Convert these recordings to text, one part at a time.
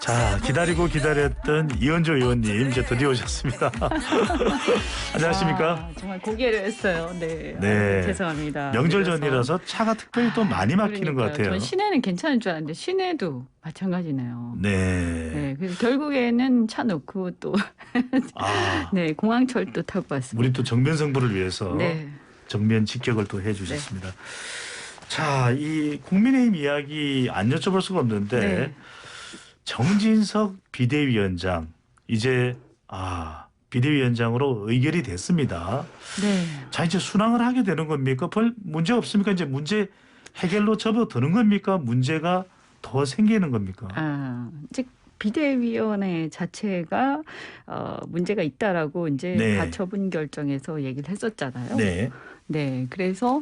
자, 기다리고 기다렸던 이현조 의원님 이제 드디어 오셨습니다. 안녕하십니까? 아, 정말 고개를 했어요. 네. 네. 죄송합니다. 명절 그래서. 전이라서 차가 특별히 또 많이 막히는 것 그러니까요. 같아요. 전 시내는 괜찮은 줄 알았는데 시내도 마찬가지네요. 네. 네, 그래서 결국에는 차 놓고 또 아, 네, 공항철도 타고 왔습니다. 우리 또 정면 승부를 위해서 네. 정면 직격을 또 해주셨습니다. 자, 이 국민의힘 이야기 안 여쭤볼 수가 없는데 네. 정진석 비대위원장 이제 비대위원장으로 의결이 됐습니다. 네. 자, 이제 순항을 하게 되는 겁니까? 별 문제 없습니까? 이제 문제 해결로 접어드는 겁니까? 문제가 더 생기는 겁니까? 이제 비대위원회 자체가 문제가 있다라고 이제 네. 가처분 결정에서 얘기를 했었잖아요. 네. 네, 그래서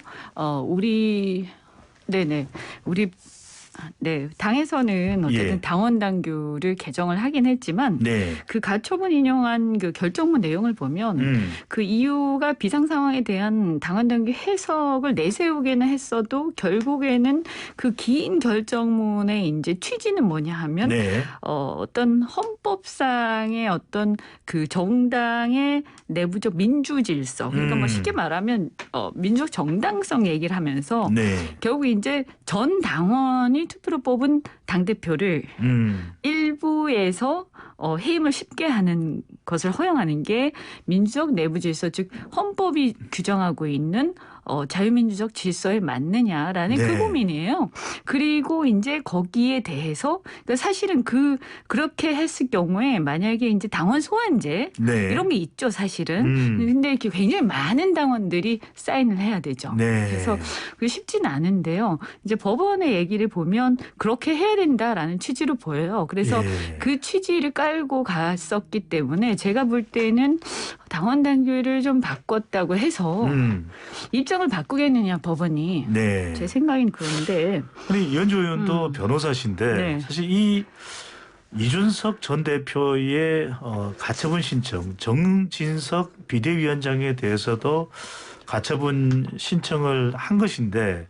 네, 당에서는 어쨌든 예. 당원 당규를 개정을 하긴 했지만 네. 그 가처분 인용한 그 결정문 내용을 보면 그 이유가 비상 상황에 대한 당원 당규 해석을 내세우기는 했어도 결국에는 그 긴 결정문의 이제 취지는 뭐냐 하면 네. 어떤 헌법상의 어떤 그 정당의 내부적 민주 질서 그러니까 뭐 쉽게 말하면 민주적 정당성 얘기를 하면서 네. 결국 이제 전 당원이 투표로 뽑은 당대표를 일부에서 해임을 쉽게 하는 것을 허용하는 게 민주적 내부 질서 즉 헌법이 규정하고 있는 자유민주적 질서에 맞느냐라는 네. 그 고민이에요. 그리고 이제 거기에 대해서 그러니까 사실은 그렇게 했을 경우에 만약에 이제 당원 소환제 네. 이런 게 있죠, 사실은. 근데 이렇게 굉장히 많은 당원들이 사인을 해야 되죠. 네. 그래서 그게 쉽지는 않은데요. 이제 법원의 얘기를 보면 그렇게 해야 된다라는 취지로 보여요. 그래서 예. 그 취지를 깔고 갔었기 때문에 제가 볼 때는 당원 당규를 좀 바꿨다고 해서 입장을 바꾸겠느냐 법원이. 네. 제 생각엔 그런데. 아니 이현주 의원도 변호사신데 네. 사실 이 이준석 전 대표의 가처분 신청, 정진석 비대위원장에 대해서도 가처분 신청을 한 것인데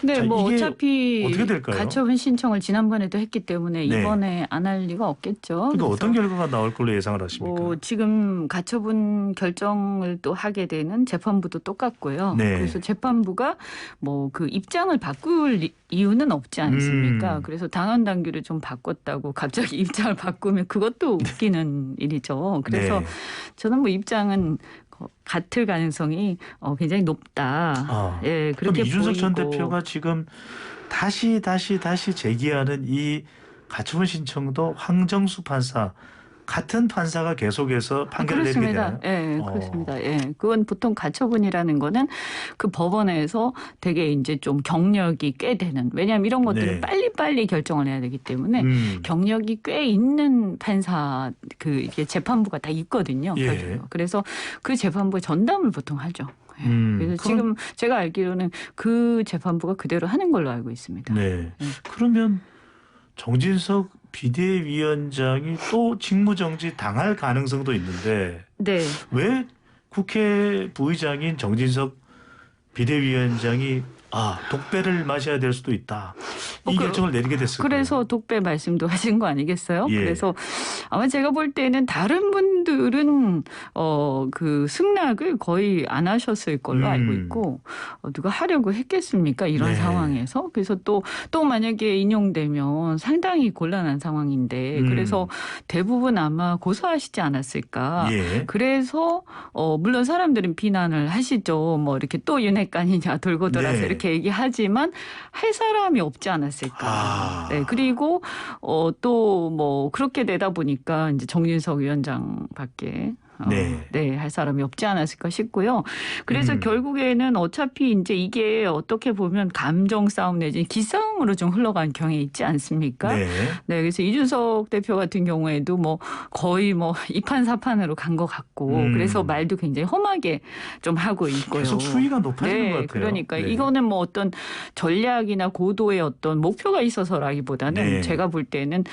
네, 자, 뭐 이게 어차피 어떻게 될까요? 가처분 신청을 지난번에도 했기 때문에 네. 이번에 안 할 리가 없겠죠. 그러니까 그래서 어떤 결과가 나올 걸로 예상을 하십니까? 뭐 지금 가처분 결정을 또 하게 되는 재판부도 똑같고요. 네. 그래서 재판부가 뭐 그 입장을 바꿀 이유는 없지 않습니까? 그래서 당원 당규를 좀 바꿨다고 갑자기 입장을 바꾸면 그것도 웃기는 일이죠. 그래서 네. 저는 뭐 입장은 같을 가능성이 굉장히 높다. 예, 그럼 그렇게 이준석 전 보이고. 대표가 지금 다시 제기하는 이 가처분 신청도 황정수 판사 같은 판사가 계속해서 판결을 내리게 되나요? 예, 그렇습니다. 예, 그건 보통 가처분이라는 거는 그 법원에서 되게 이제 좀 경력이 꽤 되는. 왜냐하면 이런 것들은 네. 빨리빨리 결정을 해야 되기 때문에 경력이 꽤 있는 판사 이게 재판부가 다 있거든요. 예. 그래서 그 재판부에 전담을 보통 하죠. 예. 그래서 그럼- 지금 제가 알기로는 그 재판부가 그대로 하는 걸로 알고 있습니다. 네. 그러면 정진석 비대위원장이 또 직무정지 당할 가능성도 있는데 네. 왜 국회 부의장인 정진석 비대위원장이 독배를 마셔야 될 수도 있다. 이 결정을 내리게 됐을까요? 그래서 독배 말씀도 하신 거 아니겠어요? 예. 그래서 아마 제가 볼 때는 다른 분들은 그 승낙을 거의 안 하셨을 걸로 알고 있고 누가 하려고 했겠습니까? 이런 네. 상황에서. 그래서 또 만약에 인용되면 상당히 곤란한 상황인데 그래서 대부분 아마 고소하시지 않았을까. 예. 그래서 물론 사람들은 비난을 하시죠. 뭐 이렇게 또 윤핵관이냐 돌고 돌아서 네. 이렇게 얘기하지만 할 사람이 없지 않았을까. 네, 그리고 또 뭐 그렇게 되다 보니까 이제 정진석 위원장밖에 네. 할 사람이 없지 않았을까 싶고요. 그래서 결국에는 어차피 이제 이게 어떻게 보면 감정 싸움 내지 기싸움으로 좀 흘러간 경향이 있지 않습니까? 네. 네, 그래서 이준석 대표 같은 경우에도 뭐 거의 뭐 이판사판으로 간 것 같고 그래서 말도 굉장히 험하게 좀 하고 있고요. 계속 수위가 높아지는 것 같아요. 그러니까 네. 이거는 뭐 어떤 전략이나 고도의 어떤 목표가 있어서라기보다는 네. 제가 볼 때는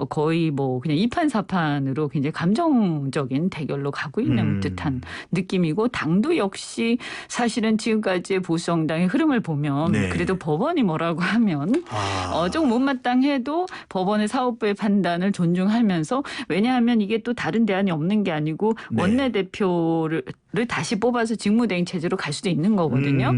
거의 뭐 그냥 이판사판으로 굉장히 감정적인 대결로 가고 있는 듯한 느낌이고 당도 역시 사실은 지금까지의 보수정당의 흐름을 보면 네. 그래도 법원이 뭐라고 하면 조금 못마땅해도 법원의 사법부의 판단을 존중하면서 왜냐하면 이게 또 다른 대안이 없는 게 아니고 네. 원내대표를 다시 뽑아서 직무대행 체제로 갈 수도 있는 거거든요.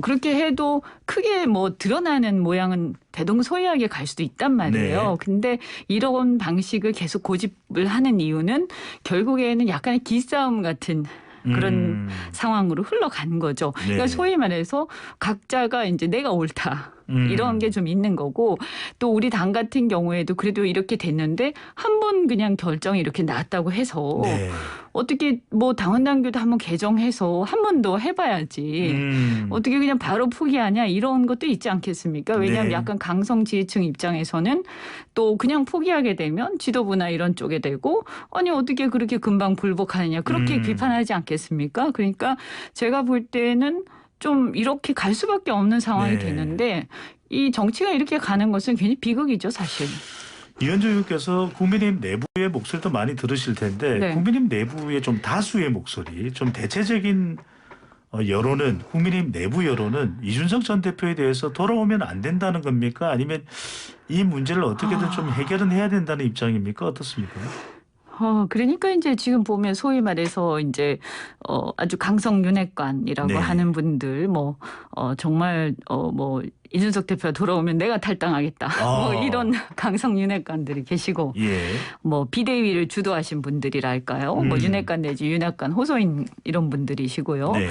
그렇게 해도 크게 뭐 드러나는 모양은 대동소이하게 갈 수도 있단 말이에요. 네. 근데 이런 방식을 계속 고집을 하는 이유는 결국에는 약간의 기싸움 같은 그런 상황으로 흘러간 거죠. 네. 그러니까 소위 말해서 각자가 이제 내가 옳다. 이런 게 좀 있는 거고 또 우리 당 같은 경우에도 그래도 이렇게 됐는데 한 번 그냥 결정이 이렇게 났다고 해서 네. 어떻게 뭐 당헌당규도 한번 개정해서 한 번 더 해봐야지 어떻게 그냥 바로 포기하냐 이런 것도 있지 않겠습니까? 왜냐하면 네. 약간 강성 지지층 입장에서는 또 그냥 포기하게 되면 지도부나 이런 쪽에 되고 아니 어떻게 그렇게 금방 불복하느냐 그렇게 비판하지 않겠습니까? 그러니까 제가 볼 때는 좀 이렇게 갈 수밖에 없는 상황이 네. 되는데 이 정치가 이렇게 가는 것은 괜히 비극이죠 사실. 이현주 의원께서 국민의힘 내부의 목소리도 많이 들으실 텐데 네. 국민의힘 내부의 좀 다수의 목소리 좀 대체적인 여론은 국민의힘 내부 여론은 이준석 전 대표에 대해서 돌아오면 안 된다는 겁니까? 아니면 이 문제를 어떻게든 좀 해결은 해야 된다는 입장입니까? 어떻습니까? 그러니까 이제 지금 보면 소위 말해서 이제 아주 강성 윤핵관이라고 네. 하는 분들 정말 뭐 이준석 대표가 돌아오면 내가 탈당하겠다. 뭐 이런 강성 윤핵관들이 계시고 예. 뭐 비대위를 주도하신 분들이랄까요. 뭐 윤핵관 내지 윤핵관 호소인 이런 분들이시고요. 네.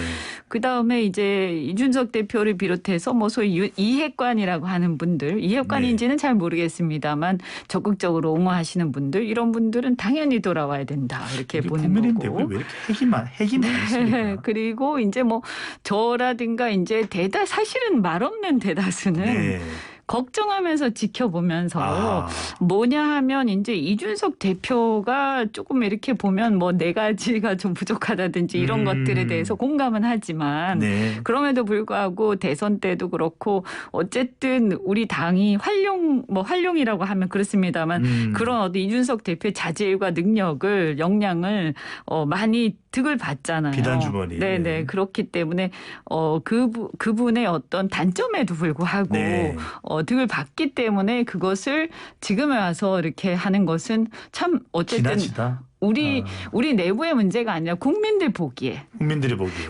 그다음에 이제 이준석 대표를 비롯해서 뭐 소위 이핵관이라고 하는 분들 이핵관인지는 잘 모르겠습니다만 적극적으로 옹호하시는 분들 이런 분들은 당연히 돌아와야 된다 이렇게 보는 국민의힘 거고. 내부에 왜 이렇게 핵이 많습니까? 그리고 이제 뭐 저라든가 이제 사실은 말 없는 대다수는 네. 걱정하면서 지켜보면서 뭐냐 하면 이제 이준석 대표가 조금 이렇게 보면 뭐 네 가지가 좀 부족하다든지 이런 것들에 대해서 공감은 하지만 네. 그럼에도 불구하고 대선 때도 그렇고 어쨌든 우리 당이 활용이라고 하면 그렇습니다만 그런 어떤 이준석 대표의 자질과 능력을 역량을 많이 득을 봤잖아요. 비단 주머니. 네네. 네. 그렇기 때문에 그분의 어떤 단점에도 불구하고 네. 득을 봤기 때문에 그것을 지금에 와서 이렇게 하는 것은 참 어쨌든 지나치다. 우리 내부의 문제가 아니라 국민들 보기에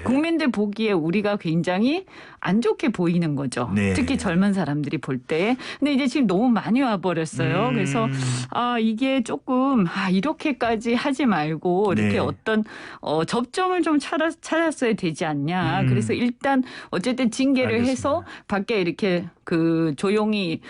국민들 보기에 우리가 굉장히 안 좋게 보이는 거죠. 네. 특히 젊은 사람들이 볼 때. 근데 이제 지금 너무 많이 와버렸어요. 그래서 이게 조금 이렇게까지 하지 말고 이렇게 네. 어떤 접점을 좀 찾았어야 되지 않냐. 그래서 일단 어쨌든 징계를 알겠습니다. 해서 밖에 이렇게 조용히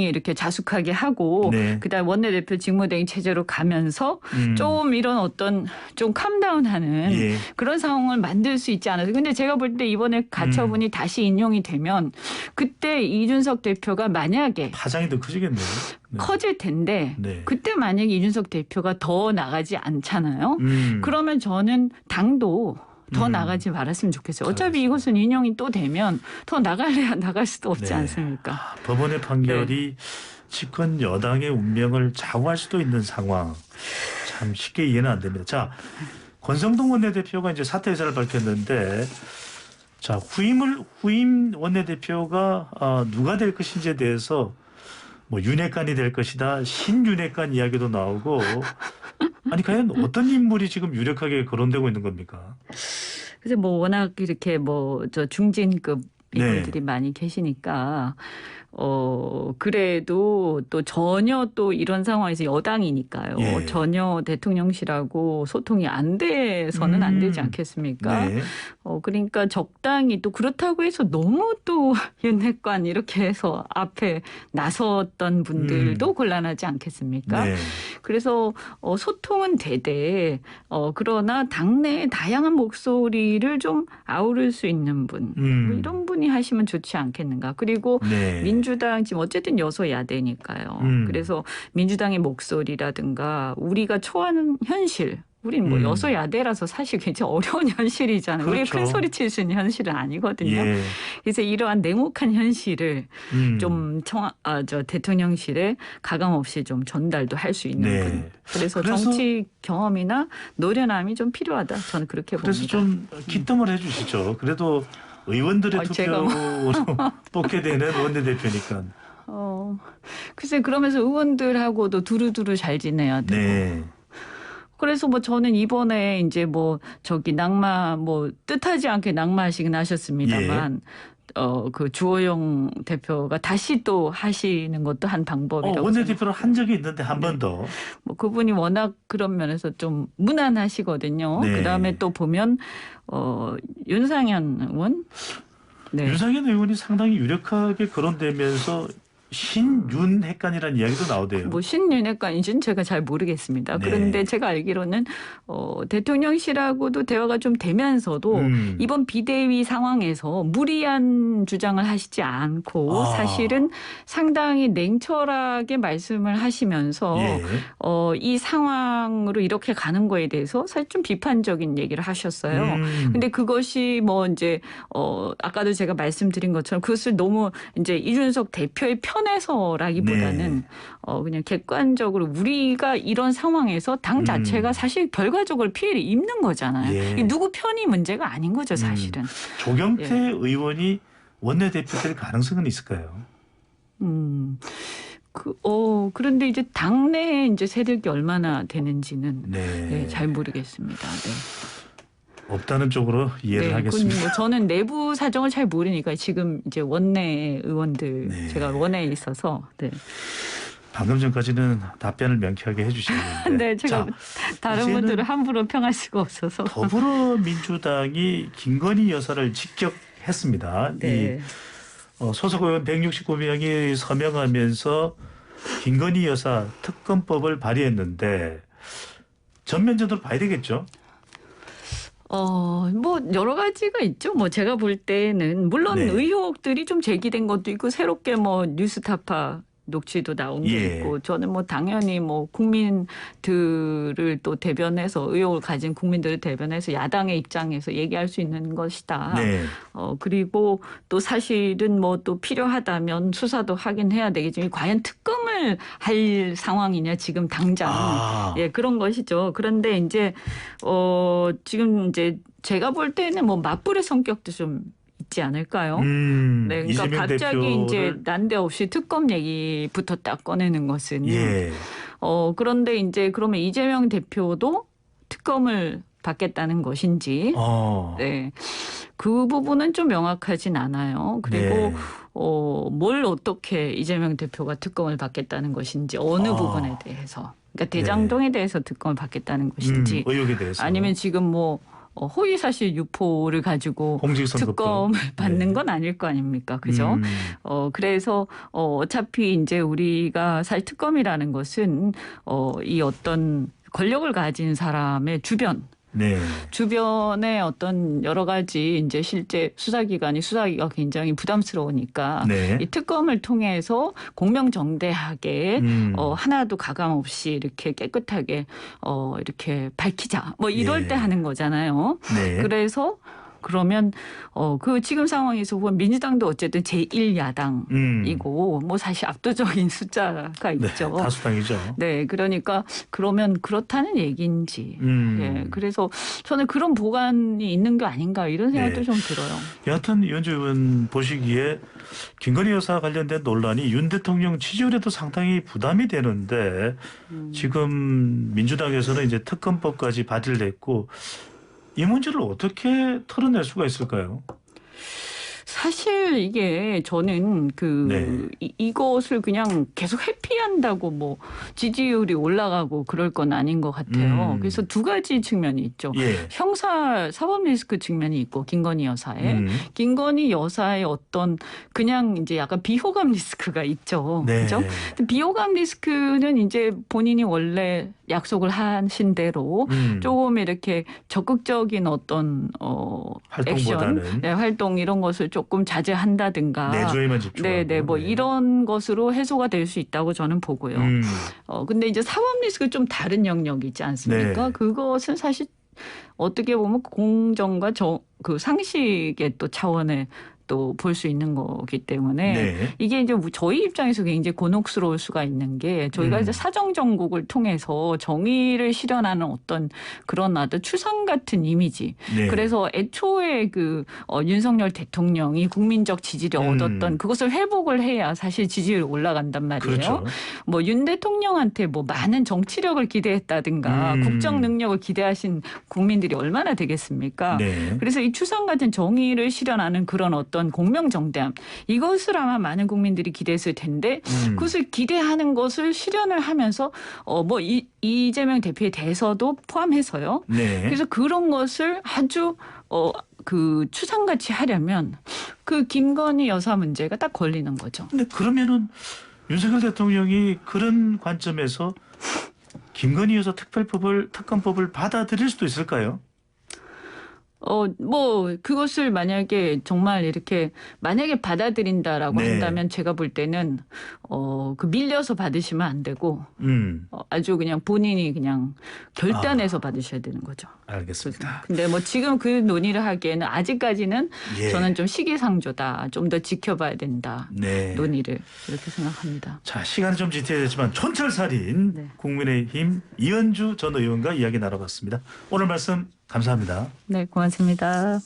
이렇게 자숙하게 하고 네. 그다음 원내대표 직무대행 체제로 가면서 좀 이런 어떤 좀 캄다운하는 예. 그런 상황을 만들 수 있지 않아서 근데 제가 볼 때 이번에 가처분이 다시 인용이 되면 그때 이준석 대표가 만약에 파장이 더 커지겠네요. 네. 커질 텐데 네. 그때 만약에 이준석 대표가 더 나가지 않잖아요. 그러면 저는 당도 더 나가지 말았으면 좋겠어요. 어차피 이것은 인용이 또 되면 더 나갈래야 나갈 수도 없지 네. 않습니까? 법원의 판결이 집권 여당의 운명을 좌우할 수도 있는 상황. 참 쉽게 이해는 안 됩니다. 자, 권성동 원내대표가 이제 사퇴 의사를 밝혔는데 자, 후임 원내대표가 누가 될 것인지에 대해서 뭐 윤핵관이 될 것이다. 신윤핵관 이야기도 나오고 아니 과연 어떤 인물이 지금 유력하게 거론되고 있는 겁니까? 그래서 뭐 워낙 이렇게 저 중진급 인물들이 많이 계시니까 그래도 또 전혀 또 이런 상황에서 여당이니까요. 예. 전혀 대통령실하고 소통이 안 돼서는 안 되지 않겠습니까? 네. 그러니까 적당히 또 그렇다고 해서 너무 또 윤핵관 이렇게 해서 앞에 나섰던 분들도 곤란하지 않겠습니까? 네. 그래서 소통은 되되 그러나 당내의 다양한 목소리를 좀 아우를 수 있는 분 뭐 이런 분이 하시면 좋지 않겠는가. 그리고 네. 민주당 지금 어쨌든 여소야대니까요. 그래서 민주당의 목소리라든가 우리가 처하는 현실 우리는 뭐 여소야대라서 사실 굉장히 어려운 현실이잖아요. 우리가 그렇죠. 큰 소리 칠 수 있는 현실은 아니거든요. 예. 그래서 이러한 냉혹한 현실을 좀 대통령실에 가감 없이 좀 전달도 할 수 있는 네. 분. 그래서 정치 경험이나 노련함이 좀 필요하다. 저는 그렇게 그래서 봅니다. 좀 기뜸을 해주시죠. 그래도 의원들의 제가 투표로 뽑게 되는 원내대표니까. 글쎄 그러면서 의원들하고도 두루두루 잘 지내야 되고. 네. 그래서 뭐 저는 이번에 이제 뭐 저기 낙마 뭐 뜻하지 않게 낙마하시긴 하셨습니다만 그 주호영 대표가 다시 또 하시는 것도 한 방법이라고. 원내대표를 한 적이 있는데 한 번 더. 뭐 그분이 워낙 그런 면에서 좀 무난하시거든요. 네. 그다음에 또 보면 윤상현 의원. 네. 윤상현 의원이 상당히 유력하게 거론되면서 신윤핵관이라는 이야기도 나오대요. 뭐 신윤핵관인지는 제가 잘 모르겠습니다. 네. 그런데 제가 알기로는 대통령실하고도 대화가 좀 되면서도 이번 비대위 상황에서 무리한 주장을 하시지 않고 사실은 상당히 냉철하게 말씀을 하시면서 예. 이 상황으로 이렇게 가는 거에 대해서 사실 좀 비판적인 얘기를 하셨어요. 근데 그것이 뭐 이제 아까도 제가 말씀드린 것처럼 그것을 너무 이제 이준석 대표의 편에서라기보다는 네. 그냥 객관적으로 우리가 이런 상황에서 당 자체가 사실 결과적으로 피해를 입는 거잖아요. 예. 이게 누구 편이 문제가 아닌 거죠, 사실은. 조경태 예. 의원이 원내대표 될 가능성은 있을까요? 그런데 이제 당내에 이제 새들기 얼마나 되는지는 네. 잘 모르겠습니다. 네. 없다는 쪽으로 이해를 하겠습니다. 뭐 저는 내부 사정을 잘 모르니까 지금 이제 원내 의원들 네. 제가 원내에 있어서 방금 전까지는 답변을 명쾌하게 해주셨는데. 네, 제가 다른 이제는 분들을 함부로 평할 수가 없어서. 더불어민주당이 김건희 여사를 직격했습니다. 네. 소속 의원 169명이 서명하면서 김건희 여사 특검법을 발의했는데 전면전으로 봐야 되겠죠? 뭐 여러 가지가 있죠. 뭐 제가 볼 때는 물론 네. 의혹들이 좀 제기된 것도 있고 새롭게 뭐 뉴스타파 녹취도 나온 게 예. 있고 저는 뭐 당연히 뭐 국민들을 또 대변해서 의혹을 가진 국민들을 대변해서 야당의 입장에서 얘기할 수 있는 것이다. 네. 그리고 또 사실은 뭐 또 필요하다면 수사도 하긴 해야 되겠지만 과연 특검을 할 상황이냐 지금 당장 그런 것이죠. 그런데 이제 지금 이제 제가 볼 때는 뭐 맞불의 성격도 좀 있지 않을까요? 네, 그러니까 갑자기 이제 난데없이 특검 얘기부터 딱 꺼내는 것은 그런데 이제 그러면 이재명 대표도 특검을 받겠다는 것인지 그 부분은 좀 명확하진 않아요. 그리고 뭘 어떻게 이재명 대표가 특검을 받겠다는 것인지 어느 부분에 대해서 그러니까 대장동에 대해서 특검을 받겠다는 것인지 의혹에 대해서 아니면 지금 뭐 허위사실 유포를 가지고 특검을 받는 건 아닐 거 아닙니까? 그죠? 그래서 어차피 이제 우리가 사실 특검이라는 것은 이 어떤 권력을 가진 사람의 주변에 어떤 여러 가지 이제 실제 수사기가 굉장히 부담스러우니까 이 특검을 통해서 공명정대하게 하나도 가감 없이 이렇게 깨끗하게 이렇게 밝히자 뭐 이럴 때 하는 거잖아요. 그래서 그러면 그 지금 상황에서 보면 민주당도 어쨌든 제1야당이고 뭐 사실 압도적인 숫자가 있죠. 다수당이죠. 네, 그러니까 그러면 그렇다는 얘기인지. 그래서 저는 그런 보관이 있는 게 아닌가 이런 생각도 좀 들어요. 여하튼 이현주 의원 보시기에 김건희 여사 관련된 논란이 윤 대통령 지지율에도 상당히 부담이 되는데 지금 민주당에서는 이제 특검법까지 발의됐고 이 문제를 어떻게 털어낼 수가 있을까요? 사실 이게 저는 이것을 그냥 계속 회피한다고 뭐 지지율이 올라가고 그럴 건 아닌 것 같아요. 그래서 두 가지 측면이 있죠. 형사 사법 리스크 측면이 있고 김건희 여사의 김건희 여사의 어떤 그냥 이제 약간 비호감 리스크가 있죠. 그렇죠? 비호감 리스크는 이제 본인이 원래 약속을 하신 대로 조금 이렇게 적극적인 어떤 액션, 활동 이런 것을 조금 조금 자제한다든가. 내조에만 집중하고. 네네, 뭐 네. 이런 것으로 해소가 될 수 있다고 저는 보고요. 근데 이제 사법 리스크 좀 다른 영역이 있지 않습니까? 네. 그것은 사실 어떻게 보면 공정과 그 상식의 또 차원에 또 볼 수 있는 거기 때문에 네. 이게 이제 저희 입장에서 굉장히 곤혹스러울 수가 있는 게 저희가 이제 사정 정국을 통해서 정의를 실현하는 어떤 그런 아주 추상 같은 이미지. 네. 그래서 애초에 윤석열 대통령이 국민적 지지를 얻었던 그것을 회복을 해야 사실 지지율이 올라간단 말이에요. 그렇죠. 뭐 윤 대통령한테 뭐 많은 정치력을 기대했다든가 국정 능력을 기대하신 국민들이 얼마나 되겠습니까? 네. 그래서 이 추상 같은 정의를 실현하는 그런 어떤 공명정대함 이것을 아마 많은 국민들이 기대했을 텐데 그것을 기대하는 것을 실현을 하면서 뭐 이재명 대표에 대해서도 포함해서요. 네. 그래서 그런 것을 아주 그 추상같이 하려면 그 김건희 여사 문제가 딱 걸리는 거죠. 근데 그러면은 윤석열 대통령이 그런 관점에서 김건희 여사 특검법을 받아들일 수도 있을까요? 뭐 그것을 만약에 정말 이렇게 만약에 받아들인다라고 네. 한다면 제가 볼 때는 그 밀려서 받으시면 안 되고 아주 그냥 본인이 그냥 결단해서 받으셔야 되는 거죠. 알겠습니다. 근데 뭐 지금 그 논의를 하기에는 아직까지는 예. 저는 좀 시기상조다. 좀 더 지켜봐야 된다. 네. 논의를 이렇게 생각합니다. 자, 시간이 좀 지체됐지만 촌철살인 네. 국민의힘 이현주 전 의원과 이야기 나눠봤습니다. 오늘 말씀 감사합니다. 네, 고맙습니다.